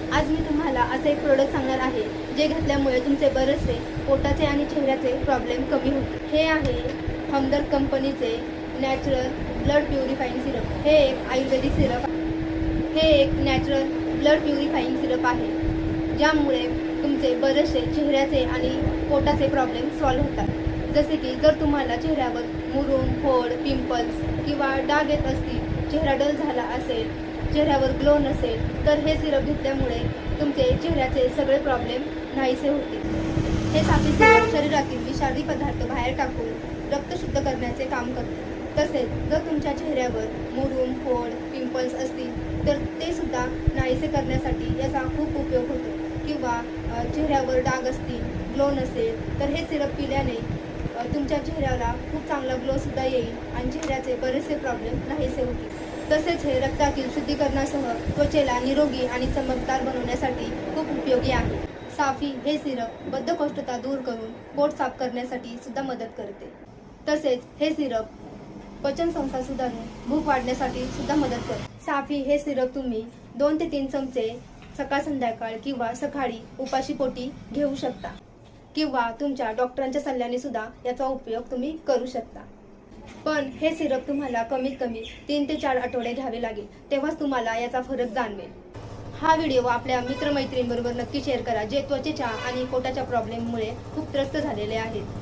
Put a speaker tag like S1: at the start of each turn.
S1: आज मी तुम्हाला असे एक प्रोडक्ट सांगणार आहे जे घातल्यामुळे तुमचे बरेचसे पोटाचे आणि चेहऱ्याचे प्रॉब्लेम कमी होतील। हे आहे हमदर्द कंपनीचे नॅचरल ब्लड प्युरिफाइंग सिरप। हे एक आयुर्वेदिक सिरप नॅचरल ब्लड प्युरिफाइंग सिरप आहे, ज्यामुळे तुमचे बरेचसे चेहऱ्याचे आणि पोटाचे प्रॉब्लेम सॉल्व्ह होतात। जसे की जर तुम्हाला चेहऱ्यावर मुरूम, फोड, पिंपल्स किंवा डाग येत असतील, चेहरा डल झाला असेल, चेहऱ्यावर ग्लो नसेल, तर हे सिरप घेतल्यामुळे तुमचे चेहऱ्याचे सगळे प्रॉब्लेम नाहीसे होतील। हे साथी सिरप शरीरातील विषारी पदार्थ बाहेर टाकून रक्त शुद्ध करण्याचे काम करते। तसेच जर तुमच्या चेहऱ्यावर मुरूम, फोड, पिंपल्स असतील तर ते सुद्धा नाहीसे करण्यासाठी याचा खूप उपयोग होतो। किंवा चेहऱ्यावर डाग असतील, ग्लो नसेल, तर हे सिरप पिल्याने तुमच्या चेहऱ्याला खूप चांगला ग्लो सुद्धा येईल आणि चेहऱ्याचे बरेचसे प्रॉब्लेम नाहीसे होतील। तसेच हे रक्तातील शुद्धीकरणासह त्वचेला निरोगी आणि चमकदार बनवण्यासाठी खूप उपयोगी आहे। साफी हे सिरप बद्धकोष्ठता दूर करून पोट साफ करण्यासाठी सुद्धा मदत करते। तसेच हे सिरप पचन संस्था सुधारून भूक वाढण्यासाठी सुद्धा मदत करते। साफी हे सिरप तुम्ही 2 ते 3 चमचे सकाळ संध्याकाळ किंवा सकाळी उपाशी पोटी घेऊ शकता, किंवा तुमच्या डॉक्टरांच्या सल्ल्याने सुद्धा याचा उपयोग तुम्ही करू शकता। पण हे सिरप तुम्हाला कमीत कमी 3 ते 4 आठवडे घ्यावे लागेल, तेव्हाच तुम्हाला याचा फरक जाणवेल। हा व्हिडिओ आपल्या मित्रमैत्रिणींबरोबर नक्की शेअर करा, जे त्वचेच्या आणि पोटाच्या प्रॉब्लेममुळे खूप त्रस्त झालेले आहेत।